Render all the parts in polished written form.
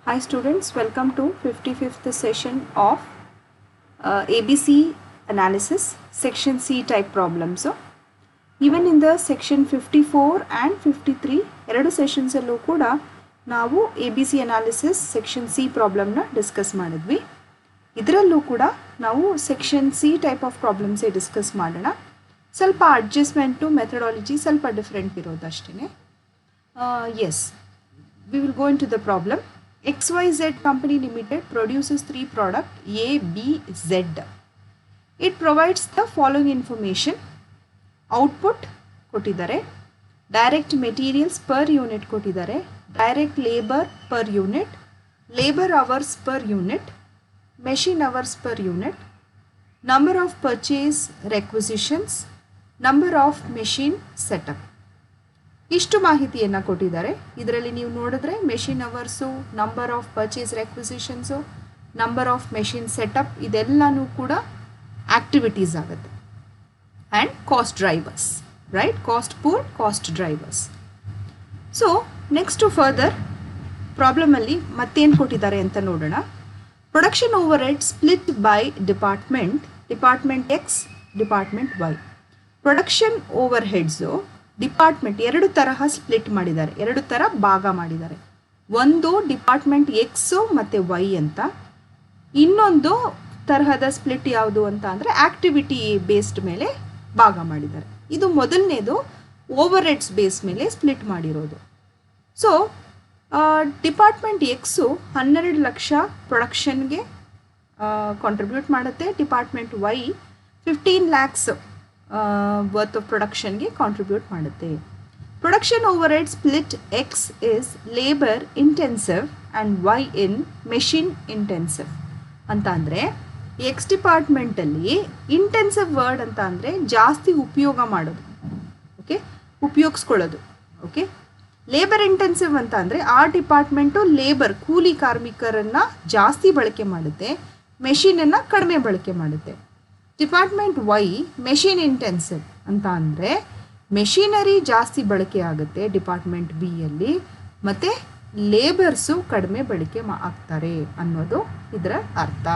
Hi students, welcome to 55th session of ABC analysis, section C type problems. Even in the section 54 and 53, ಎರಡು sessions ಅಲ್ಲೂ ಕೂಡ ನಾವು ABC analysis section C problem ನ discuss ಮಾಡಿದ್ವಿ. ಇದರಲ್ಲೂ ಕೂಡ ನಾವು section C type of problems discuss ಮಾಡೋಣ. ಸ್ವಲ್ಪ ಅಡ್ಜಸ್ಟ್ಮೆಂಟು ಮೆಥಡಾಲಜಿ ಸ್ವಲ್ಪ different ಇರೋದಷ್ಟೇ. Yes, we will go into the problem. XYZ Company Limited produces 3 products A, B, Z. It provides the following information. Output ಕೊಟ್ಟಿದ್ದಾರೆ, direct materials per unit ಕೊಟ್ಟಿದ್ದಾರೆ, direct labor per unit, labor hours per unit, machine hours per unit, number of purchase requisitions, number of machine setup. ಇಷ್ಟು ಮಾಹಿತಿಯನ್ನು ಕೊಟ್ಟಿದ್ದಾರೆ. ಇದರಲ್ಲಿ ನೀವು ನೋಡಿದ್ರೆ machine hours, number of purchase requisitions, number of machine setup ಇದೆಲ್ಲನೂ ಕೂಡ activities ಆಗುತ್ತೆ. And cost drivers, right? Cost pool, cost drivers. So next further ಪ್ರಾಬ್ಲಮಲ್ಲಿ ಮತ್ತೇನು ಕೊಟ್ಟಿದ್ದಾರೆ ಅಂತ ನೋಡೋಣ. Production overhead split by department, department x, department y. Production overheads department ಎರಡು ತರಹ ಸ್ಪ್ಲಿಟ್ ಮಾಡಿದ್ದಾರೆ, ಎರಡು ಥರ ಭಾಗ ಮಾಡಿದ್ದಾರೆ. ಒಂದು ಡಿಪಾರ್ಟ್ಮೆಂಟ್ ಎಕ್ಸು ಮತ್ತು ವೈ ಅಂತ, ಇನ್ನೊಂದು ತರಹದ ಸ್ಪ್ಲಿಟ್ ಯಾವುದು ಅಂತ ಅಂದರೆ ಆ್ಯಕ್ಟಿವಿಟಿ ಬೇಸ್ಡ್ ಮೇಲೆ ಭಾಗ ಮಾಡಿದ್ದಾರೆ. ಇದು ಮೊದಲನೇದು ಓವರ್ ಹೆಡ್ಸ್ ಬೇಸ್ ಮೇಲೆ ಸ್ಪ್ಲಿಟ್ ಮಾಡಿರೋದು. ಸೊ ಡಿಪಾರ್ಟ್ಮೆಂಟ್ ಎಕ್ಸು 12 ಲಕ್ಷ ಪ್ರೊಡಕ್ಷನ್ಗೆ ಕಾಂಟ್ರಿಬ್ಯೂಟ್ ಮಾಡುತ್ತೆ. Department Y 15 lakhs worth of ಪ್ರೊಡಕ್ಷನ್ಗೆ ಕಾಂಟ್ರಿಬ್ಯೂಟ್ ಮಾಡುತ್ತೆ. Production overhead split x is labour intensive and y in machine intensive ಅಂತ ಅಂದರೆ, ಎಕ್ಸ್ ಡಿಪಾರ್ಟ್ಮೆಂಟಲ್ಲಿ ಇಂಟೆನ್ಸಿವ್ ವರ್ಡ್ ಅಂತ ಅಂದರೆ ಜಾಸ್ತಿ ಉಪಯೋಗ ಮಾಡೋದು, ಓಕೆ, ಉಪಯೋಗಿಸ್ಕೊಳ್ಳೋದು, ಓಕೆ. ಲೇಬರ್ ಇಂಟೆನ್ಸಿವ್ ಅಂತ ಅಂದರೆ ಆ ಡಿಪಾರ್ಟ್ಮೆಂಟು ಲೇಬರ್ ಕೂಲಿ ಕಾರ್ಮಿಕರನ್ನು ಜಾಸ್ತಿ ಬಳಕೆ ಮಾಡುತ್ತೆ, ಮೆಷಿನನ್ನು ಕಡಿಮೆ ಬಳಕೆ ಮಾಡುತ್ತೆ. ಡಿಪಾರ್ಟ್ಮೆಂಟ್ ವೈ ಮೆಷಿನ್ ಇಂಟೆನ್ಸಿವ್ ಅಂತ ಅಂದರೆ ಮೆಷಿನರಿ ಜಾಸ್ತಿ ಬಳಕೆ ಆಗುತ್ತೆ ಡಿಪಾರ್ಟ್ಮೆಂಟ್ ಬಿಯಲ್ಲಿ, ಮತ್ತು ಲೇಬರ್ಸು ಕಡಿಮೆ ಬಳಕೆ ಆಗ್ತಾರೆ ಅನ್ನೋದು ಇದರ ಅರ್ಥ.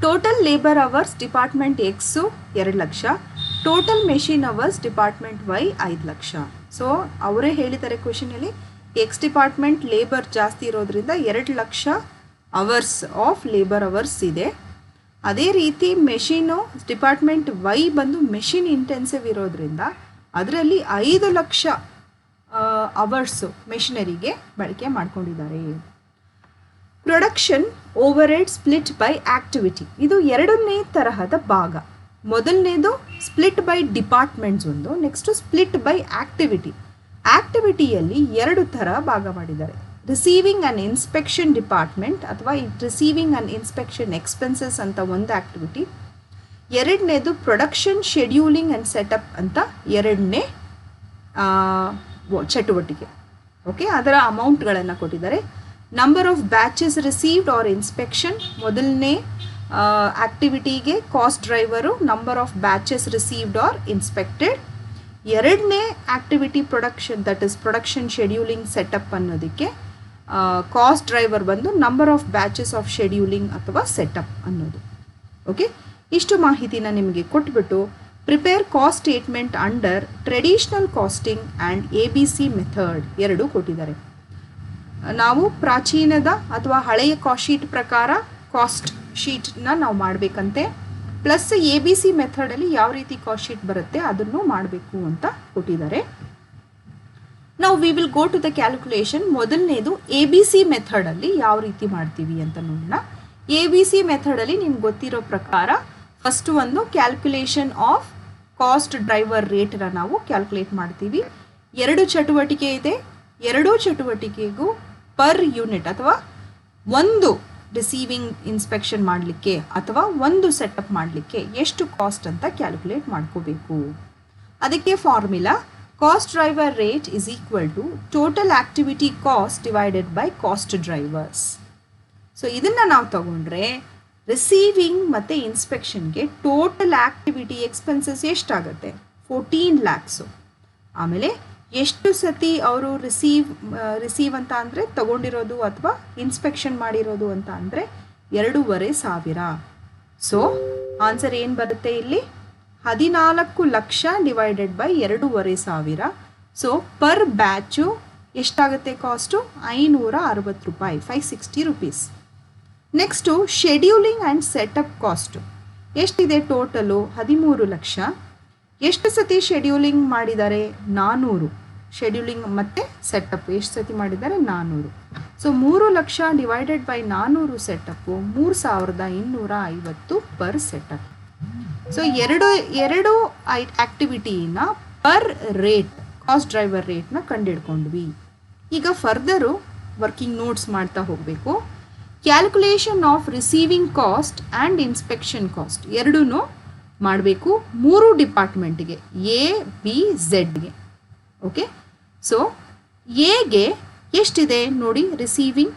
Total labour hours department X 2 lakh, total machine hours department Y 5 lakh. So ಅವರೇ ಹೇಳಿದ್ದಾರೆ ಕ್ವೆಶನಲ್ಲಿ, ಎಕ್ಸ್ ಡಿಪಾರ್ಟ್ಮೆಂಟ್ ಲೇಬರ್ ಜಾಸ್ತಿ ಇರೋದ್ರಿಂದ 2 lakh hours of labour hours ಇದೆ. ಅದೇ ರೀತಿ ಮೆಷಿನು ಡಿಪಾರ್ಟ್ಮೆಂಟ್ ವೈ ಬಂದು ಮೆಷಿನ್ ಇಂಟೆನ್ಸಿವ್ ಇರೋದ್ರಿಂದ ಅದರಲ್ಲಿ 5 ಲಕ್ಷ ಅವರ್ಸು ಮೆಷಿನರಿಗೆ ಬಳಕೆ ಮಾಡ್ಕೊಂಡಿದ್ದಾರೆ. Production overhead split by activity, ಇದು ಎರಡನೇ ತರಹದ ಭಾಗ. ಮೊದಲನೇದು ಸ್ಪ್ಲಿಟ್ ಬೈ ಡಿಪಾರ್ಟ್ಮೆಂಟ್ಸ್ ಒಂದು, ನೆಕ್ಸ್ಟು ಸ್ಪ್ಲಿಟ್ ಬೈ ಆ್ಯಕ್ಟಿವಿಟಿ. ಆ್ಯಕ್ಟಿವಿಟಿಯಲ್ಲಿ 2 ಥರ ಭಾಗ ಮಾಡಿದ್ದಾರೆ. ರಿಸೀವಿಂಗ್ ಆ್ಯಂಡ್ ಇನ್ಸ್ಪೆಕ್ಷನ್ ಡಿಪಾರ್ಟ್ಮೆಂಟ್ ಅಥವಾ ರಿಸೀವಿಂಗ್ ಆ್ಯಂಡ್ ಇನ್ಸ್ಪೆಕ್ಷನ್ ಎಕ್ಸ್ಪೆನ್ಸಸ್ ಅಂತ ಒಂದು ಆ್ಯಕ್ಟಿವಿಟಿ, ಎರಡನೇದು ಪ್ರೊಡಕ್ಷನ್ ಶೆಡ್ಯೂಲಿಂಗ್ ಆ್ಯಂಡ್ ಸೆಟಪ್ ಅಂತ ಎರಡನೇ ಚಟುವಟಿಕೆ, ಓಕೆ. ಅದರ ಅಮೌಂಟ್ಗಳನ್ನು ಕೊಟ್ಟಿದ್ದಾರೆ. Number of batches received or inspection, ಮೊದಲನೇ ಆ್ಯಕ್ಟಿವಿಟಿಗೆ cost driver number of batches received or inspected. ಎರಡನೇ activity production, that is production scheduling setup ಅನ್ನೋದಕ್ಕೆ ಕಾಸ್ಟ್ ಡ್ರೈವರ್ ಬಂದು number of batches of scheduling ಅಥವಾ ಸೆಟಪ್ ಅನ್ನೋದು, ಓಕೆ. ಇಷ್ಟು ಮಾಹಿತಿನ ನಿಮಗೆ ಕೊಟ್ಬಿಟ್ಟು prepare cost statement under traditional costing and ABC method ಎರಡು ಕೊಟ್ಟಿದ್ದಾರೆ. ನಾವು ಪ್ರಾಚೀನದ ಅಥವಾ ಹಳೆಯ ಕಾಸ್ಟ್ ಶೀಟ್ ಪ್ರಕಾರ ಕಾಸ್ಟ್ ಶೀಟ್ನ ನಾವು ಮಾಡಬೇಕಂತೆ, ಪ್ಲಸ್ ABC ಮೆಥಡಲ್ಲಿ ಯಾವ ರೀತಿ ಕಾಸ್ಟ್ ಶೀಟ್ ಬರುತ್ತೆ ಅದನ್ನು ಮಾಡಬೇಕು ಅಂತ ಕೊಟ್ಟಿದ್ದಾರೆ. ನಾವು we will go to the calculation. ಮೊದಲನೇದು ABC ಮೆಥಡಲ್ಲಿ ಯಾವ ರೀತಿ ಮಾಡ್ತೀವಿ ಅಂತ ನೋಡೋಣ. ABC ಮೆಥಡಲ್ಲಿ ನಿಮ್ಗೆ ಗೊತ್ತಿರೋ ಪ್ರಕಾರ ಫಸ್ಟು ಒಂದು ಕ್ಯಾಲ್ಕುಲೇಷನ್ ಆಫ್ ಕಾಸ್ಟ್ ಡ್ರೈವರ್ ರೇಟನ್ನ ನಾವು ಕ್ಯಾಲ್ಕುಲೇಟ್ ಮಾಡ್ತೀವಿ. 2 ಚಟುವಟಿಕೆ ಇದೆ, 2 ಚಟುವಟಿಕೆಗೂ ಪರ್ ಯೂನಿಟ್ ಅಥವಾ ಒಂದು ರಿಸೀವಿಂಗ್ ಇನ್ಸ್ಪೆಕ್ಷನ್ ಮಾಡಲಿಕ್ಕೆ ಅಥವಾ ಒಂದು ಸೆಟಪ್ ಮಾಡಲಿಕ್ಕೆ ಎಷ್ಟು ಕಾಸ್ಟ್ ಅಂತ ಕ್ಯಾಲ್ಕುಲೇಟ್ ಮಾಡ್ಕೋಬೇಕು. ಅದಕ್ಕೆ formula cost driver rate is equal to total activity cost divided by cost drivers. So ಇದನ್ನು ನಾವು ತಗೊಂಡ್ರೆ ರಿಸೀವಿಂಗ್ ಮತ್ತು ಇನ್ಸ್ಪೆಕ್ಷನ್ಗೆ ಟೋಟಲ್ ಆ್ಯಕ್ಟಿವಿಟಿ ಎಕ್ಸ್ಪೆನ್ಸಸ್ ಎಷ್ಟಾಗುತ್ತೆ? 14 lakhs. ಆಮೇಲೆ ಎಷ್ಟು ಸತಿ ಅವರು ರಿಸೀವ್ ಅಂತ ಅಂದರೆ ತಗೊಂಡಿರೋದು ಅಥವಾ ಇನ್ಸ್ಪೆಕ್ಷನ್ ಮಾಡಿರೋದು ಅಂತ ಅಂದರೆ 2,500. ಸೊ ಆನ್ಸರ್ ಏನು ಬರುತ್ತೆ ಇಲ್ಲಿ? 14 lakh divided by 2,500. So per batch ಎಷ್ಟಾಗುತ್ತೆ ಕಾಸ್ಟು? 560 ರೂಪಾಯಿ, 560 rupees. Next scheduling and setup cost ಎಷ್ಟಿದೆ? ಟೋಟಲು 13 ಲಕ್ಷ. ಎಷ್ಟು ಸತಿ ಶೆಡ್ಯೂಲಿಂಗ್ ಮಾಡಿದ್ದಾರೆ? 400. ಶೆಡ್ಯೂಲಿಂಗ್ ಮತ್ತು ಸೆಟಪ್ ಎಷ್ಟು ಸತಿ ಮಾಡಿದ್ದಾರೆ? 400. So 3 lakh divided by 400 setup 3,250 per setup. So ಎರಡು ಆ್ಯಕ್ಟಿವಿಟಿನ ಪರ್ ರೇಟ್, ಕಾಸ್ಟ್ ಡ್ರೈವರ್ ರೇಟ್ನ ಕಂಡುಹಿಡ್ಕೊಂಡ್ವಿ. ಈಗ ಫರ್ದರು ವರ್ಕಿಂಗ್ ನೋಟ್ಸ್ ಮಾಡ್ತಾ ಹೋಗಬೇಕು. Calculation of receiving cost and inspection cost ಎರಡೂ ಮಾಡಬೇಕು 3 ಡಿಪಾರ್ಟ್ಮೆಂಟ್ಗೆ, ಎ ಬಿ ಝೆಡ್ಗೆ. ಓಕೆ, ಸೊ ಎಗೆ ಎಷ್ಟಿದೆ ನೋಡಿ? ರಿಸೀವಿಂಗ್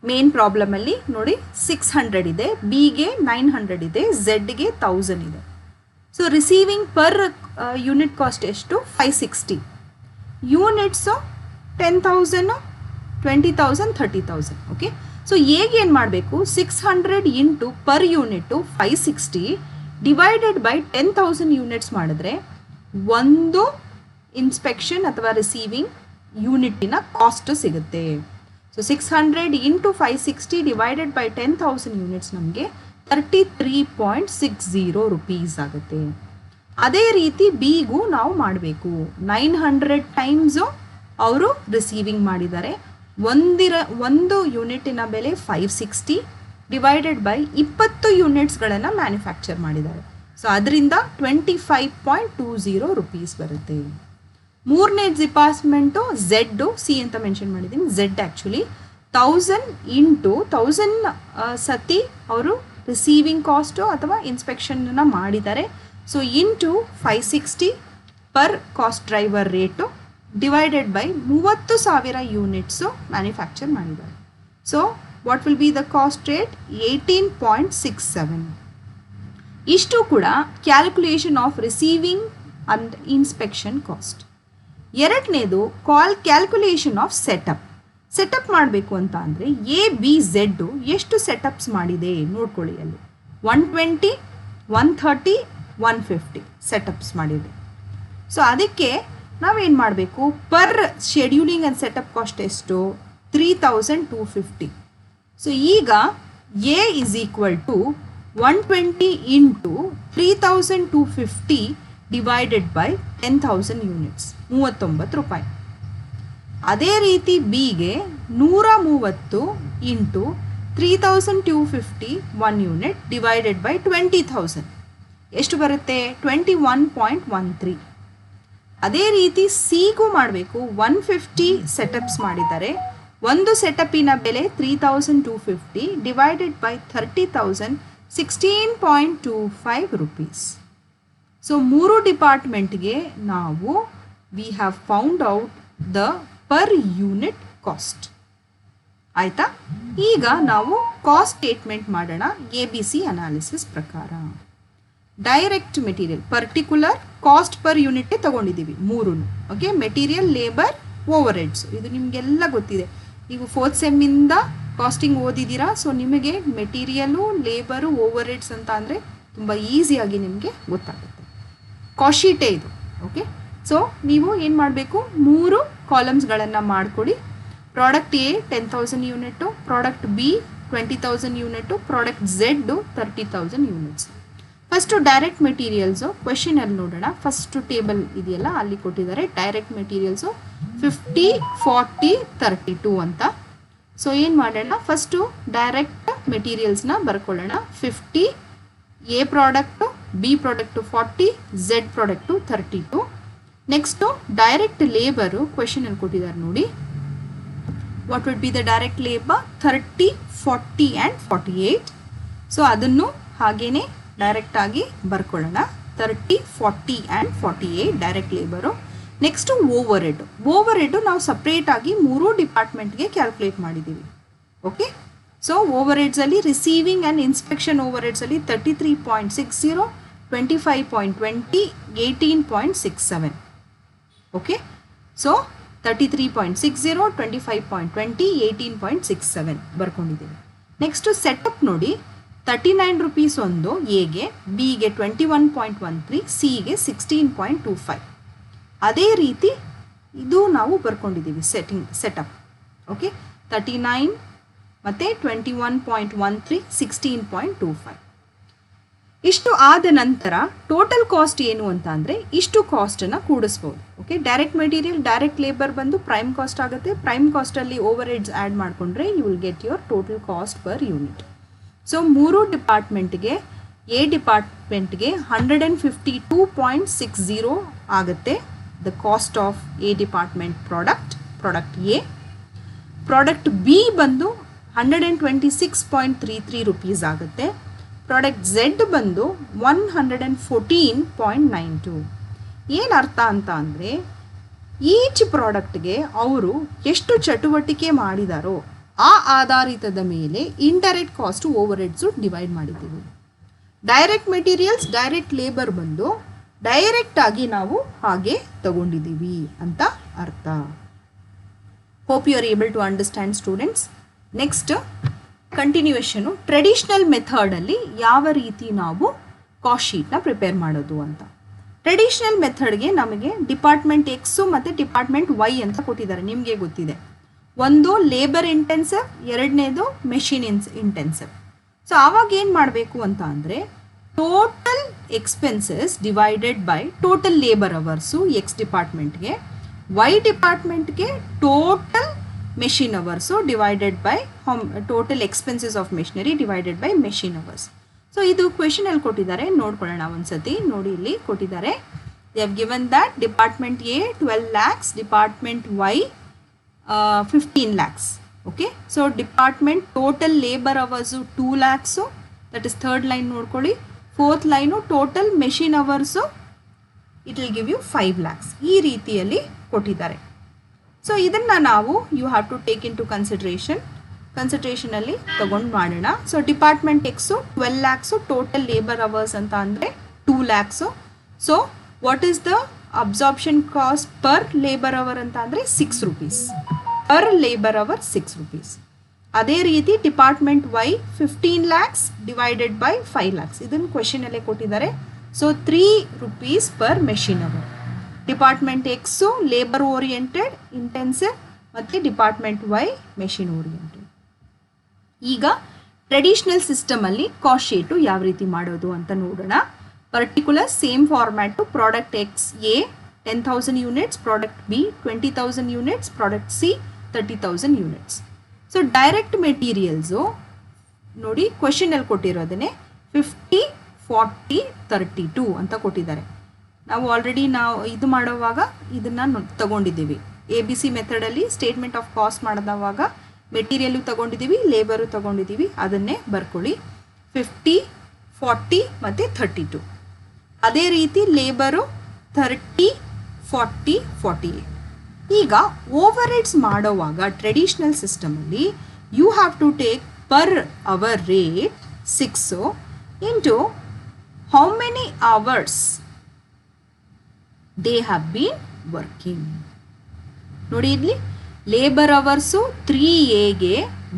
ಮೇನ್ ಪ್ರಾಬ್ಲಮಲ್ಲಿ ನೋಡಿ 600 ಇದೆ, ಬಿಗೆ 900 ಇದೆ, ಝೆಡ್ಗೆ 1000 ಇದೆ. So receiving per unit cost ಎಷ್ಟು? 560. ಯೂನಿಟ್ಸು 10,000, 20,000, 30,000. ಓಕೆ, ಸೊ ಹೇಗೆ ಏನು ಮಾಡಬೇಕು? 600 into per unit 560 divided by 10,000 units ಮಾಡಿದ್ರೆ ಒಂದು ಇನ್ಸ್ಪೆಕ್ಷನ್ ಅಥವಾ ರಿಸೀವಿಂಗ್ ಯೂನಿಟಿನ ಕಾಸ್ಟ್ ಸಿಗುತ್ತೆ. So 600 into 560 divided by 10,000 units ನಮಗೆ 33.60 ರುಪೀಸ್ ಆಗುತ್ತೆ. ಅದೇ ರೀತಿ ಬಿಗೂ ನಾವು ಮಾಡಬೇಕು. 900 ಟೈಮ್ಸು ಅವರು ರಿಸೀವಿಂಗ್ ಮಾಡಿದ್ದಾರೆ. ಒಂದು ಯೂನಿಟಿನ ಬೆಲೆ 560 ಡಿವೈಡೆಡ್ ಬೈ 20 ಯೂನಿಟ್ಸ್ಗಳನ್ನು ಮ್ಯಾನುಫ್ಯಾಕ್ಚರ್ ಮಾಡಿದ್ದಾರೆ. ಸೊ ಅದರಿಂದ 25.20 ರುಪೀಸ್ ಬರುತ್ತೆ. ಮೂರನೇ ಡಿಪಾರ್ಟ್ಮೆಂಟು ಝೆಡ್ಡು, ಸಿ ಅಂತ ಮೆನ್ಷನ್ ಮಾಡಿದ್ದೀನಿ, ಝೆಡ್ ಆ್ಯಕ್ಚುಲಿ 1000 ಇಂಟು 1000 ಸತಿ ಅವರು ರಿಸೀವಿಂಗ್ ಕಾಸ್ಟು ಅಥವಾ ಇನ್ಸ್ಪೆಕ್ಷನ್ನ ಮಾಡಿದ್ದಾರೆ. So into 560 per cost driver rate divided by 30,000 units manufacture ಮಾಡಿದ್ದಾರೆ. So what will be the cost rate? 18.67. ಇಷ್ಟು ಕೂಡ calculation of receiving and inspection cost. ಎರಡನೇದು ಕ್ಯಾಲ್ಕುಲೇಷನ್ ಆಫ್ ಸೆಟಪ್ ಮಾಡಬೇಕು ಅಂತ ಅಂದರೆ ಎ ಬಿ ಝೆಡ್ಡು ಎಷ್ಟು ಸೆಟಪ್ಸ್ ಮಾಡಿದೆ ನೋಡ್ಕೊಳ್ಳಿ. ಅಲ್ಲಿ 120, 130, 150 ಸೆಟಪ್ಸ್ ಮಾಡಿದೆ. ಸೊ ಅದಕ್ಕೆ ನಾವೇನು ಮಾಡಬೇಕು? Per scheduling and setup cost ಎಷ್ಟು? 3,250. ಸೊ ಈಗ A is equal to 120 into 3,250 divided by 10,000 units, 39 ರೂಪಾಯಿ. ಅದೇ ರೀತಿ ಬಿಗೆ 130 ಇಂಟು 3,250 1 ಯೂನಿಟ್ ಡಿವೈಡೆಡ್ ಬೈ 20,000 ಎಷ್ಟು ಬರುತ್ತೆ? 21.13. ಅದೇ ರೀತಿ ಸಿಗೂ ಮಾಡಬೇಕು. 150 ಸೆಟಪ್ಸ್ ಮಾಡಿದ್ದಾರೆ. ಒಂದು ಸೆಟಪ್ಪಿನ ಬೆಲೆ 3,250 ಡಿವೈಡೆಡ್ ಬೈ 30,000, 16.25 ರುಪೀಸ್. ಸೊ 3 ಡಿಪಾರ್ಟ್ಮೆಂಟ್ಗೆ ನಾವು we have found out the per unit cost. ಆಯಿತಾ? ಈಗ ನಾವು ಕಾಸ್ಟ್ ಸ್ಟೇಟ್ಮೆಂಟ್ ಮಾಡೋಣ ABC ಅನಾಲಿಸಿಸ್ ಪ್ರಕಾರ. Direct material particular cost per ಯೂನಿಟೇ ತೊಗೊಂಡಿದ್ದೀವಿ 3. Okay, material, labour, overheads. ಇದು ನಿಮಗೆಲ್ಲ ಗೊತ್ತಿದೆ. ನೀವು 4th ಸೆಮ್ಮಿಂದ ಕಾಸ್ಟಿಂಗ್ ಓದಿದ್ದೀರಾ. ಸೊ ನಿಮಗೆ ಮೆಟೀರಿಯಲು, ಲೇಬರು, ಓವರ್ ಹೆಡ್ಸ್ ಅಂತ ಅಂದರೆ ತುಂಬ ಈಸಿಯಾಗಿ ನಿಮಗೆ ಗೊತ್ತಾಗುತ್ತೆ. ಕಾಶೀಟೇ ಇದು. ಓಕೆ, ಸೊ ನೀವು ಏನು ಮಾಡಬೇಕು? 3 ಕಾಲಮ್ಸ್ಗಳನ್ನು ಮಾಡಿಕೊಡಿ. Product a 10,000 unit, product B 20,000 unit, product zed 30,000 units. First direct materials ಕ್ವೆಶನಲ್ಲಿ ನೋಡೋಣ. ಫಸ್ಟು ಟೇಬಲ್ ಇದೆಯಲ್ಲ ಅಲ್ಲಿ ಕೊಟ್ಟಿದ್ದಾರೆ ಡೈರೆಕ್ಟ್ ಮೆಟೀರಿಯಲ್ಸು 50, 40, 32 ಅಂತ. ಸೊ ಏನು ಮಾಡೋಣ? ಫಸ್ಟು ಡೈರೆಕ್ಟ್ ಮೆಟೀರಿಯಲ್ಸ್ನ ಬರ್ಕೊಳ್ಳೋಣ. 50 a product, b product 40, zed product 32. Next direct labour ಕ್ವೆಶನಲ್ಲಿ ಕೊಟ್ಟಿದ್ದಾರೆ ನೋಡಿ. What would be the direct labour? 30, 40 and 48. So ಅದನ್ನು ಹಾಗೇ ಡೈರೆಕ್ಟಾಗಿ ಬರ್ಕೊಳ್ಳೋಣ. 30, 40 and 48 direct labour. Next overhead ನಾವು ಸಪ್ರೇಟಾಗಿ 3 ಡಿಪಾರ್ಟ್ಮೆಂಟ್ಗೆ ಕ್ಯಾಲ್ಕುಲೇಟ್ ಮಾಡಿದ್ದೀವಿ. ಓಕೆ, ಸೊ ಓವರ್ ಹೆಡ್ಸಲ್ಲಿ ರಿಸೀವಿಂಗ್ ಆ್ಯಂಡ್ ಇನ್ಸ್ಪೆಕ್ಷನ್ ಓವರ್ ಹೆಡ್ಸಲ್ಲಿ 33.60, 25.20, 18.67. Okay, so 33.60, 25.20, 18.67 ಬರ್ಕೊಂಡಿದ್ದೀವಿ. ನೆಕ್ಸ್ಟ್ ಸೆಟಪ್ ನೋಡಿ, 39 ರೂಪೀಸ್ ಒಂದು ಎಗೆ, ಬಿಗೆ 21.13, ಸಿಗೆ 16.25. ಅದೇ ರೀತಿ ಇದು ನಾವು ಬರ್ಕೊಂಡಿದ್ದೀವಿ ಸೆಟಪ್. ಓಕೆ, 39 ಮತ್ತು 21.13, 16.25. ಇಷ್ಟು ಆದ ನಂತರ ಟೋಟಲ್ ಕಾಸ್ಟ್ ಏನು ಅಂತ ಅಂದರೆ ಇಷ್ಟು ಕಾಸ್ಟನ್ನು ಕೂಡಿಸ್ಬೋದು. Okay, direct material, direct labour ಬಂದು ಪ್ರೈಮ್ ಕಾಸ್ಟ್ ಆಗುತ್ತೆ. ಪ್ರೈಮ್ ಕಾಸ್ಟಲ್ಲಿ ಓವರ್ ಹೆಡ್ಸ್ ಆ್ಯಡ್ ಮಾಡಿಕೊಂಡ್ರೆ you will get your total cost per unit. So 3 ಡಿಪಾರ್ಟ್ಮೆಂಟ್ಗೆ, ಎ ಡಿಪಾರ್ಟ್ಮೆಂಟ್ಗೆ 152.60 ಆಗುತ್ತೆ the cost of a department product a. Product b ಬಂದು 126.33 ರೂಪೀಸ್ ಆಗುತ್ತೆ. Product Z ಬಂದು 114.92. ಏನು ಅರ್ಥ ಅಂತ ಅಂದರೆ ಈಚ್ ಪ್ರಾಡಕ್ಟ್ಗೆ ಅವರು ಎಷ್ಟು ಚಟುವಟಿಕೆ ಮಾಡಿದಾರೋ ಆ ಆಧಾರಿತದ ಮೇಲೆ indirect cost overheads divide ಮಾಡಿದ್ದೀವಿ. ಡೈರೆಕ್ಟ್ ಮೆಟೀರಿಯಲ್ಸ್, ಡೈರೆಕ್ಟ್ ಲೇಬರ್ ಬಂದು ಡೈರೆಕ್ಟಾಗಿ ನಾವು ಹಾಗೆ ತಗೊಂಡಿದ್ದೀವಿ ಅಂತ ಅರ್ಥ. Hope you are able to understand students. Next continuation, traditional ಮೆಥಡಲ್ಲಿ ಯಾವ ರೀತಿ ನಾವು ಕಾಸ್ಟ್ ಶೀಟ್ನ ಪ್ರಿಪೇರ್ ಮಾಡೋದು ಅಂತ. ಟ್ರೆಡಿಷ್ನಲ್ ಮೆಥಡ್ಗೆ ನಮಗೆ ಡಿಪಾರ್ಟ್ಮೆಂಟ್ ಎಕ್ಸು ಮತ್ತು ಡಿಪಾರ್ಟ್ಮೆಂಟ್ ವೈ ಅಂತ ಕೊಟ್ಟಿದ್ದಾರೆ, ನಿಮಗೆ ಗೊತ್ತಿದೆ. ಒಂದು ಲೇಬರ್ ಇಂಟೆನ್ಸಿವ್, ಎರಡನೇದು ಮೆಷಿನ್ ಇಂಟೆನ್ಸಿವ್. ಸೊ ಆವಾಗ ಏನು ಮಾಡಬೇಕು ಅಂತ ಅಂದರೆ total expenses divided by total labour hours x ಡಿಪಾರ್ಟ್ಮೆಂಟ್ಗೆ, ವೈ ಡಿಪಾರ್ಟ್ಮೆಂಟ್ಗೆ total machine hours divided by total expenses of machinery divided by machine hours. So ಇದು ಕ್ವೆಶನಲ್ಲಿ ಕೊಟ್ಟಿದ್ದಾರೆ, ನೋಡ್ಕೊಳ್ಳೋಣ ಒಂದ್ಸತಿ. ನೋಡಿ ಇಲ್ಲಿ ಕೊಟ್ಟಿದ್ದಾರೆ, they have given that department a 12 lakhs, department Y 15 lakhs. Okay, so department total labour hours 2 lakhs, that is third line ನೋಡ್ಕೊಳ್ಳಿ. Fourth line total machine hours it will give you 5 lakhs. ಈ ರೀತಿಯಲ್ಲಿ ಕೊಟ್ಟಿದ್ದಾರೆ. So ಇದನ್ನು ನಾವು you have to take into ಕನ್ಸಿಡ್ರೇಷನಲ್ಲಿ ತಗೊಂಡು ಮಾಡೋಣ. So department x 12 lakhs, total labour hours ಅಂತ ಅಂದರೆ 2 lakhs. So what is the absorption cost per labour hour ಅಂತ ಅಂದರೆ 6 rupees per labour hour, 6 rupees. ಅದೇ ರೀತಿ department Y 15 lakhs divided by 5 lakhs, ಇದನ್ನು ಕ್ವೆಶನಲ್ಲೇ ಕೊಟ್ಟಿದ್ದಾರೆ. So 3 rupees per machine hour. Department X labour oriented intensive ಮತ್ತು department Y machine oriented. ಈಗ traditional ಸಿಸ್ಟಮಲ್ಲಿ ಕಾಸ್ಟ್ ಶೀಟು ಯಾವ ರೀತಿ ಮಾಡೋದು ಅಂತ ನೋಡೋಣ. Particular same format, product X A 10,000 units, product B 20,000 units, product C 30,000 units. So direct materials ನೋಡಿ ಕ್ವೆಶನಲ್ಲಿ ಕೊಟ್ಟಿರೋದನ್ನೇ 50, 40, 32 ಅಂತ ಕೊಟ್ಟಿದ್ದಾರೆ. ನಾವು ಆಲ್ರೆಡಿ ಇದು ಮಾಡೋವಾಗ ಇದನ್ನು ತಗೊಂಡಿದ್ದೀವಿ. ಎ ಬಿ ಸಿ ಮೆಥಡಲ್ಲಿ ಸ್ಟೇಟ್ಮೆಂಟ್ ಆಫ್ ಕಾಸ್ಟ್ ಮಾಡಿದವಾಗ ಮೆಟೀರಿಯಲ್ಲು ತಗೊಂಡಿದ್ದೀವಿ, ಲೇಬರು ತಗೊಂಡಿದ್ದೀವಿ, ಅದನ್ನೇ ಬರ್ಕೊಳ್ಳಿ. 50, 40 ಮತ್ತು 32. ಅದೇ ರೀತಿ ಲೇಬರು 30, 40, 48. ಈಗ ಓವರ್ ಹೆಡ್ಸ್ ಮಾಡೋವಾಗ ಟ್ರೆಡಿಷ್ನಲ್ ಸಿಸ್ಟಮಲ್ಲಿ you have to take per hour rate 6 into how many hours they have been working. ನೋಡಿ ಇಲ್ಲಿ ಲೇಬರ್ ಅವರ್ಸು 3 ಎಗೆ,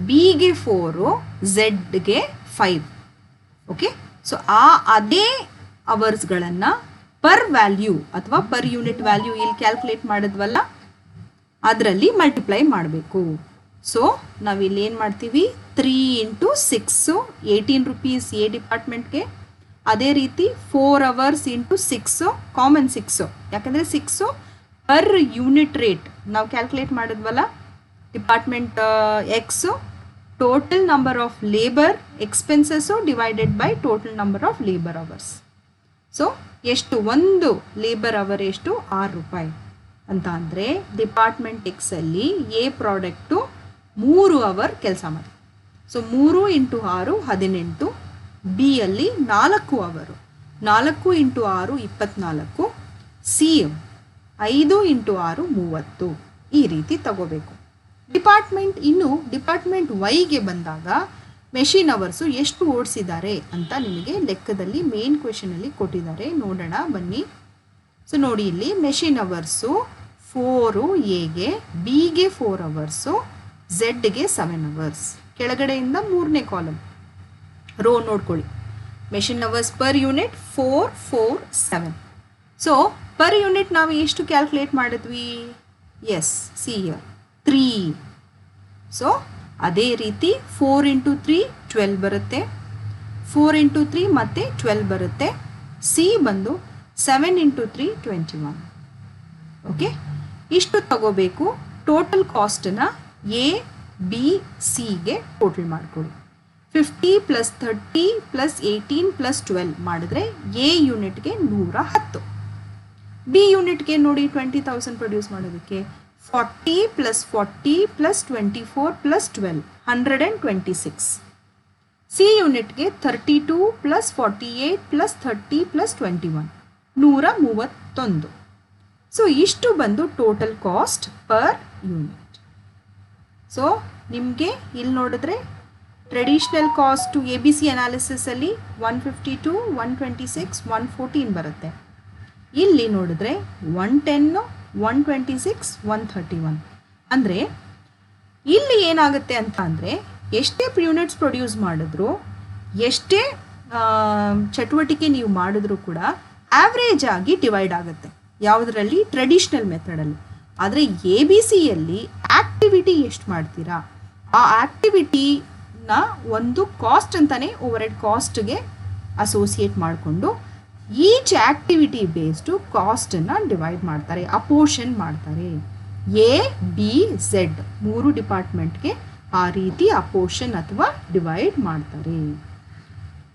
ಬಿಗೆ 4, ಝೆಡ್ಗೆ 5. ಓಕೆ, ಸೊ ಅದೇ ಅವರ್ಸ್ಗಳನ್ನು ಪರ್ ವ್ಯಾಲ್ಯೂ ಅಥವಾ ಪರ್ ಯೂನಿಟ್ ವ್ಯಾಲ್ಯೂ ಇಲ್ಲಿ ಕ್ಯಾಲ್ಕುಲೇಟ್ ಮಾಡಿದ್ವಲ್ಲ ಅದರಲ್ಲಿ ಮಲ್ಟಿಪ್ಲೈ ಮಾಡಬೇಕು. ಸೊ ನಾವಿಲ್ಲಿ ಏನು ಮಾಡ್ತೀವಿ, 3 ಇಂಟು 6 18 ರೂಪೀಸ್ ಎ ಡಿಪಾರ್ಟ್ಮೆಂಟ್ಗೆ. ಅದೇ ರೀತಿ 4 hours ಇಂಟು 6 ಕಾಮನ್ 6, ಯಾಕಂದರೆ 6 ಪರ್ ಯೂನಿಟ್ ರೇಟ್ ನಾವು ಕ್ಯಾಲ್ಕುಲೇಟ್ ಮಾಡಿದ್ವಲ್ಲ. Department x total number of labour expenses divided by total number of labour hours. So ಎಷ್ಟು, ಒಂದು ಲೇಬರ್ ಅವರ್ ಎಷ್ಟು, 6 ರೂಪಾಯಿ ಅಂತ ಅಂದರೆ ಡಿಪಾರ್ಟ್ಮೆಂಟ್ ಎಕ್ಸಲ್ಲಿ ಎ ಪ್ರಾಡಕ್ಟು 3 ಅವರ್ ಕೆಲಸ ಮಾಡಿ. ಸೊ 3 ಇಂಟು 6 18, ಬಿ ಅಲ್ಲಿ 4 ಅವರು, 4 ಇಂಟು 6 24, ಸಿ 5 ಇಂಟು 6 30. ಈ ರೀತಿ ತಗೋಬೇಕು. ಡಿಪಾರ್ಟ್ಮೆಂಟ್ ವೈಗೆ ಬಂದಾಗ ಮೆಷಿನ್ ಅವರ್ಸು ಎಷ್ಟು ಓಡಿಸಿದ್ದಾರೆ ಅಂತ ನಿಮಗೆ ಲೆಕ್ಕದಲ್ಲಿ ಮೇನ್ ಕ್ವೆಶನಲ್ಲಿ ಕೊಟ್ಟಿದ್ದಾರೆ. ನೋಡೋಣ ಬನ್ನಿ. ಸೊ ನೋಡಿ, ಇಲ್ಲಿ ಮೆಷಿನ್ ಅವರ್ಸು 4 ಎಗೆ, ಬಿಗೆ 4 ಅವರ್ಸು, ಝೆಡ್ಗೆ 7 ಅವರ್ಸ್. ಕೆಳಗಡೆಯಿಂದ 3ನೇ ಕಾಲಮ್ ರೋ ನೋಡ್ಕೊಳ್ಳಿ. Machine hours per unit 4, 4, 7. So per unit ನಾವು ಎಷ್ಟು ಕ್ಯಾಲ್ಕುಲೇಟ್ ಮಾಡಿದ್ವಿ? S, see here 3. ಸೊ ಅದೇ ರೀತಿ 4 × 3 12 ಬರುತ್ತೆ, 4 × 3 ಮತ್ತೆ 12 ಬರುತ್ತೆ. ಸಿ ಬಂದು 7 × 3 21. ಓಕೆ, ಇಷ್ಟು ತಗೋಬೇಕು. ಟೋಟಲ್ ಕಾಸ್ಟನ್ನ ಎ ಬಿ ಸಿಗೆ ಟೋಟಲ್ ಮಾಡಿಕೊಡಿ. 50 + 30 + 18 + 12 ಮಾಡಿದ್ರೆ ಎ ಯೂನಿಟ್ಗೆ 110. ಬಿ ಯೂನಿಟ್ಗೆ ನೋಡಿ 20,000 ಪ್ರೊಡ್ಯೂಸ್ ಮಾಡೋದಕ್ಕೆ 40 + 40 + 24 + 12 126. ಸಿ ಯೂನಿಟ್ಗೆ 32 + 48 + 30 + 21 131. ಸೊ ಇಷ್ಟು ಬಂದು total cost per unit. So ನಿಮಗೆ ಇಲ್ಲಿ ನೋಡಿದ್ರೆ traditional cost a b c ಅನಾಲಿಸಿಸಲ್ಲಿ 152, 126, 114 ಬರುತ್ತೆ. ಇಲ್ಲಿ ನೋಡಿದ್ರೆ 110, 126, 131. ಅಂದರೆ ಇಲ್ಲಿ ಏನಾಗುತ್ತೆ ಅಂತ ಅಂದರೆ ಎಷ್ಟೇ ಯೂನಿಟ್ಸ್ ಪ್ರೊಡ್ಯೂಸ್ ಮಾಡಿದ್ರು, ಎಷ್ಟೇ ಚಟುವಟಿಕೆ ನೀವು ಮಾಡಿದ್ರೂ ಕೂಡ ಆವ್ರೇಜ್ ಆಗಿ ಡಿವೈಡ್ ಆಗುತ್ತೆ. ಯಾವುದರಲ್ಲಿ? ಟ್ರೆಡಿಷ್ನಲ್ ಮೆಥಡಲ್ಲಿ. ಆದರೆ ಎ ಬಿ ಸಿಯಲ್ಲಿ ಆ್ಯಕ್ಟಿವಿಟಿ ಎಷ್ಟು ಮಾಡ್ತೀರಾ, ಆ ಆ್ಯಕ್ಟಿವಿಟಿನ ಒಂದು ಕಾಸ್ಟ್ ಅಂತಲೇ ಓವರ್ ಹೆಡ್ ಕಾಸ್ಟ್ಗೆ ಅಸೋಸಿಯೇಟ್ ಮಾಡಿಕೊಂಡು ಈಚ್ ಆ್ಯಕ್ಟಿವಿಟಿ ಬೇಸ್ಡು ಕಾಸ್ಟನ್ನು ಡಿವೈಡ್ ಮಾಡ್ತಾರೆ, ಅಪೋರ್ಷನ್ ಮಾಡ್ತಾರೆ. ಎ ಬಿ ಝೆಡ್ 3 ಡಿಪಾರ್ಟ್ಮೆಂಟ್ಗೆ ಆ ರೀತಿ ಅಪೋರ್ಷನ್ ಅಥವಾ ಡಿವೈಡ್ ಮಾಡ್ತಾರೆ.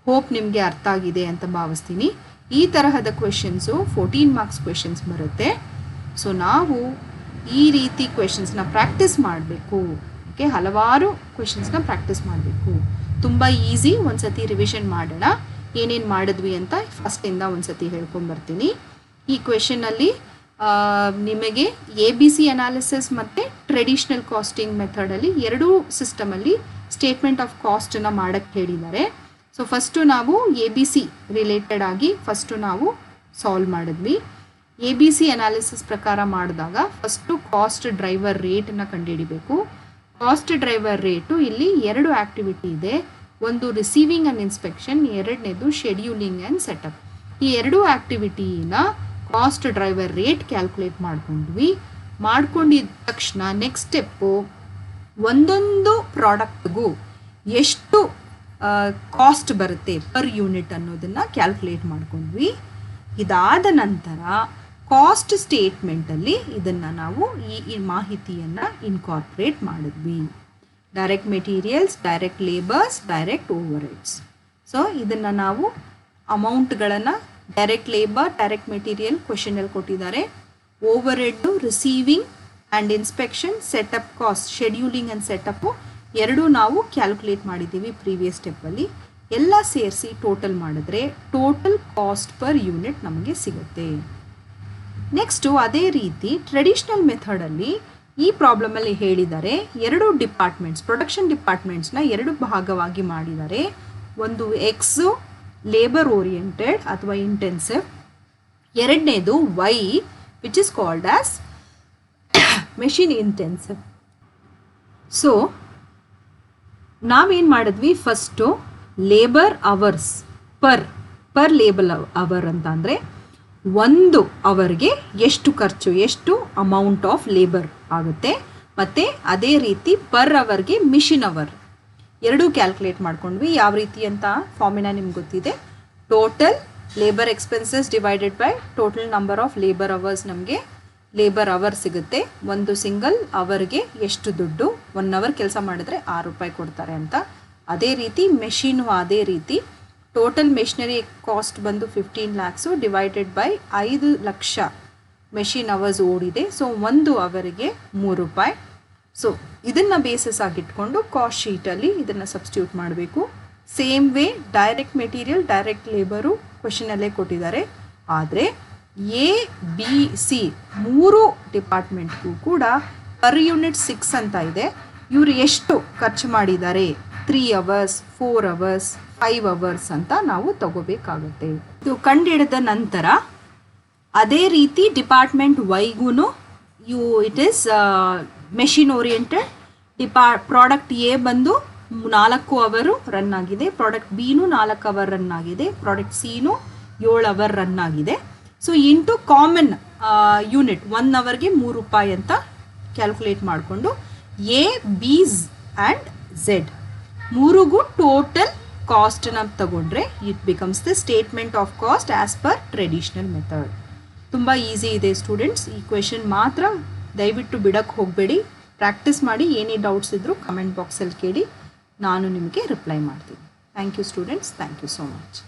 ಹೋಪ್ ನಿಮಗೆ ಅರ್ಥ ಆಗಿದೆ ಅಂತ ಭಾವಿಸ್ತೀನಿ. ಈ ತರಹದ ಕ್ವೆಶನ್ಸು 14 ಮಾರ್ಕ್ಸ್ ಕ್ವೆಶನ್ಸ್ ಬರುತ್ತೆ. ಸೊ ನಾವು ಈ ರೀತಿ ಕ್ವೆಶನ್ಸ್ನ ಪ್ರಾಕ್ಟೀಸ್ ಮಾಡಬೇಕು. ಓಕೆ, ಹಲವಾರು ಕ್ವೆಶನ್ಸ್ನ ಪ್ರಾಕ್ಟೀಸ್ ಮಾಡಬೇಕು. ತುಂಬ ಈಸಿ. ಒಂದು ಸತಿ ರಿವಿಷನ್ ಮಾಡೋಣ. ಏನೇನು ಮಾಡಿದ್ವಿ ಅಂತ ಫಸ್ಟಿಂದ ಒಂದು ಸತಿ ಹೇಳ್ಕೊಂಬರ್ತೀನಿ. ಈ ಕ್ವೆಶನಲ್ಲಿ ನಿಮಗೆ ಎ ಬಿ ಸಿ ಅನಾಲಿಸಿಸ್ ಮತ್ತು ಟ್ರೆಡಿಷ್ನಲ್ ಕಾಸ್ಟಿಂಗ್ ಮೆಥಡಲ್ಲಿ ಎರಡೂ ಸಿಸ್ಟಮಲ್ಲಿ ಸ್ಟೇಟ್ಮೆಂಟ್ ಆಫ್ ಕಾಸ್ಟನ್ನು ಮಾಡೋಕ್ಕೆ ಹೇಳಿದ್ದಾರೆ. ಸೊ ಫಸ್ಟು ನಾವು ಎ ಬಿ ಸಿ ರಿಲೇಟೆಡ್ ಆಗಿ ಫಸ್ಟು ನಾವು ಸಾಲ್ವ್ ಮಾಡಿದ್ವಿ. ಎ ಬಿ ಸಿ ಅನಾಲಿಸಿಸ್ ಪ್ರಕಾರ ಮಾಡಿದಾಗ ಫಸ್ಟು ಕಾಸ್ಟ್ ಡ್ರೈವರ್ ರೇಟನ್ನು ಕಂಡುಹಿಡಿಬೇಕು. ಕಾಸ್ಟ್ ಡ್ರೈವರ್ ರೇಟು ಇಲ್ಲಿ 2 ಆ್ಯಕ್ಟಿವಿಟಿ ಇದೆ. ಒಂದು ರಿಸೀವಿಂಗ್ ಆ್ಯಂಡ್ ಇನ್ಸ್ಪೆಕ್ಷನ್, ಎರಡನೇದು ಶೆಡ್ಯೂಲಿಂಗ್ ಆ್ಯಂಡ್ ಸೆಟಪ್. ಈ 2 ಆ್ಯಕ್ಟಿವಿಟಿನ ಕಾಸ್ಟ್ ಡ್ರೈವರ್ ರೇಟ್ ಕ್ಯಾಲ್ಕುಲೇಟ್ ಮಾಡ್ಕೊಂಡ್ವಿ. ಮಾಡ್ಕೊಂಡಿದ್ದ ತಕ್ಷಣ ನೆಕ್ಸ್ಟ್ ಸ್ಟೆಪ್ಪು ಒಂದೊಂದು ಪ್ರಾಡಕ್ಟ್ಗೂ ಎಷ್ಟು ಕಾಸ್ಟ್ ಬರುತ್ತೆ ಪರ್ ಯೂನಿಟ್ ಅನ್ನೋದನ್ನು ಕ್ಯಾಲ್ಕುಲೇಟ್ ಮಾಡ್ಕೊಂಡ್ವಿ. ಇದಾದ ನಂತರ ಕಾಸ್ಟ್ ಸ್ಟೇಟ್ಮೆಂಟಲ್ಲಿ ಇದನ್ನು ನಾವು ಈ ಮಾಹಿತಿಯನ್ನು ಇನ್ಕಾರ್ಪೊರೇಟ್ ಮಾಡಿದ್ವಿ. Direct materials, direct labours, direct overheads. So ಇದನ್ನು ನಾವು ಅಮೌಂಟ್ಗಳನ್ನು ಡೈರೆಕ್ಟ್ ಲೇಬರ್, ಡೈರೆಕ್ಟ್ ಮೆಟೀರಿಯಲ್ ಕ್ವೆಶನಲ್ಲಿ ಕೊಟ್ಟಿದ್ದಾರೆ. Overhead, receiving and inspection, setup cost, scheduling and setup ಎರಡೂ ನಾವು ಕ್ಯಾಲ್ಕುಲೇಟ್ ಮಾಡಿದ್ದೀವಿ ಪ್ರೀವಿಯಸ್ ಸ್ಟೆಪ್ಪಲ್ಲಿ. ಎಲ್ಲ ಸೇರಿಸಿ ಟೋಟಲ್ ಮಾಡಿದ್ರೆ ಟೋಟಲ್ ಕಾಸ್ಟ್ ಪರ್ ಯೂನಿಟ್ ನಮಗೆ ಸಿಗುತ್ತೆ. ನೆಕ್ಸ್ಟು ಅದೇ ರೀತಿ ಟ್ರೆಡಿಷ್ನಲ್ ಮೆಥಡಲ್ಲಿ ಈ ಪ್ರಾಬ್ಲಮಲ್ಲಿ ಹೇಳಿದ್ದಾರೆ 2 ಡಿಪಾರ್ಟ್ಮೆಂಟ್ಸ್, ಪ್ರೊಡಕ್ಷನ್ ಡಿಪಾರ್ಟ್ಮೆಂಟ್ಸ್ನ 2 ಭಾಗವಾಗಿ ಮಾಡಿದ್ದಾರೆ. ಒಂದು ಎಕ್ಸು ಲೇಬರ್ ಓರಿಯೆಂಟೆಡ್ ಅಥವಾ ಇಂಟೆನ್ಸಿವ್, ಎರಡನೇದು Y which is called as machine intensive. So ನಾವೇನು ಮಾಡಿದ್ವಿ, first labour hours per labour hour ಅಂತ ಅಂದರೆ ಒಂದು ಅವರ್ಗೆ ಎಷ್ಟು ಖರ್ಚು, ಎಷ್ಟು ಅಮೌಂಟ್ ಆಫ್ ಲೇಬರ್ ಆಗುತ್ತೆ, ಮತ್ತು ಅದೇ ರೀತಿ ಪರ್ ಅವರ್ಗೆ ಮಿಷಿನ್ ಅವರ್ ಎರಡೂ ಕ್ಯಾಲ್ಕುಲೇಟ್ ಮಾಡ್ಕೊಂಡ್ವಿ. ಯಾವ ರೀತಿ ಅಂತ ಫಾರ್ಮುಲಾ ನಿಮ್ಗೆ ಗೊತ್ತಿದೆ. Total labour expenses divided by total number of labour hours. ನಮಗೆ ಲೇಬರ್ ಅವರ್ ಸಿಗುತ್ತೆ. ಒಂದು ಸಿಂಗಲ್ ಅವರ್ಗೆ ಎಷ್ಟು ದುಡ್ಡು, 1 ಅವರ್ ಕೆಲಸ ಮಾಡಿದ್ರೆ 6 ರೂಪಾಯಿ ಕೊಡ್ತಾರೆ ಅಂತ. ಅದೇ ರೀತಿ ಮೆಷಿನು ಅದೇ ರೀತಿ. ಟೋಟಲ್ ಮೆಷಿನರಿ ಕಾಸ್ಟ್ ಬಂದು 15 lakhs divided by 5 lakh machine hours ಓಡಿದೆ. ಸೊ 1 ಅವರಿಗೆ 3 ರೂಪಾಯಿ. ಸೊ ಇದನ್ನು ಬೇಸಿಸ್ ಆಗಿಟ್ಕೊಂಡು ಕಾಸ್ಟ್ ಶೀಟಲ್ಲಿ ಇದನ್ನು ಸಬ್ಸ್ಟಿಟ್ಯೂಟ್ ಮಾಡಬೇಕು. Same way direct material, direct labour ಕ್ವೆಶನಲ್ಲೇ ಕೊಟ್ಟಿದ್ದಾರೆ. ಆದರೆ ಎ ಬಿ ಸಿ 3 ಡಿಪಾರ್ಟ್ಮೆಂಟ್ಗೂ ಕೂಡ ಪರ್ ಯೂನಿಟ್ 6 ಅಂತ ಇದೆ. ಇವರು ಎಷ್ಟು ಖರ್ಚು ಮಾಡಿದ್ದಾರೆ 3 hours, 4 hours, 5 hours ಅಂತ ನಾವು ತಗೋಬೇಕಾಗುತ್ತೆ. ಇದು ಕಂಡುಹಿಡಿದ ನಂತರ ಅದೇ ರೀತಿ ಡಿಪಾರ್ಟ್ಮೆಂಟ್ ವೈಗೂ it is machine oriented. Product a ಬಂದು 4 ಅವರ್ ರನ್ ಆಗಿದೆ, ಪ್ರಾಡಕ್ಟ್ ಬಿನೂ 4 ಅವರ್ ರನ್ ಆಗಿದೆ, ಪ್ರಾಡಕ್ಟ್ ಸಿನೂ 7 ಅವರ್ ರನ್ ಆಗಿದೆ. ಸೊ ಇಂಟು ಕಾಮನ್ ಯೂನಿಟ್ 1 ಅವರ್ಗೆ 3 ರೂಪಾಯಿ ಅಂತ ಕ್ಯಾಲ್ಕುಲೇಟ್ ಮಾಡಿಕೊಂಡು ಎ, ಬಿ ಆ್ಯಂಡ್ ಝೆಡ್ ಮೂರಿಗೂ ಟೋಟಲ್ ಕಾಸ್ಟನ್ನು ತಗೊಂಡ್ರೆ it becomes the statement of cost as per traditional method. ತುಂಬ ಈಸಿ ಇದೆ ಸ್ಟೂಡೆಂಟ್ಸ್. ಈ ಕ್ವೆಶನ್ ಮಾತ್ರ ದಯವಿಟ್ಟು ಬಿಡಕ್ಕೆ ಹೋಗಬೇಡಿ, ಪ್ರಾಕ್ಟೀಸ್ ಮಾಡಿ. ಏನೇ ಡೌಟ್ಸ್ ಇದ್ದರೂ ಕಮೆಂಟ್ ಬಾಕ್ಸಲ್ಲಿ ಕೇಳಿ, ನಾನು ನಿಮಗೆ ರಿಪ್ಲೈ ಮಾಡ್ತೀನಿ. Thank you students, thank you so much.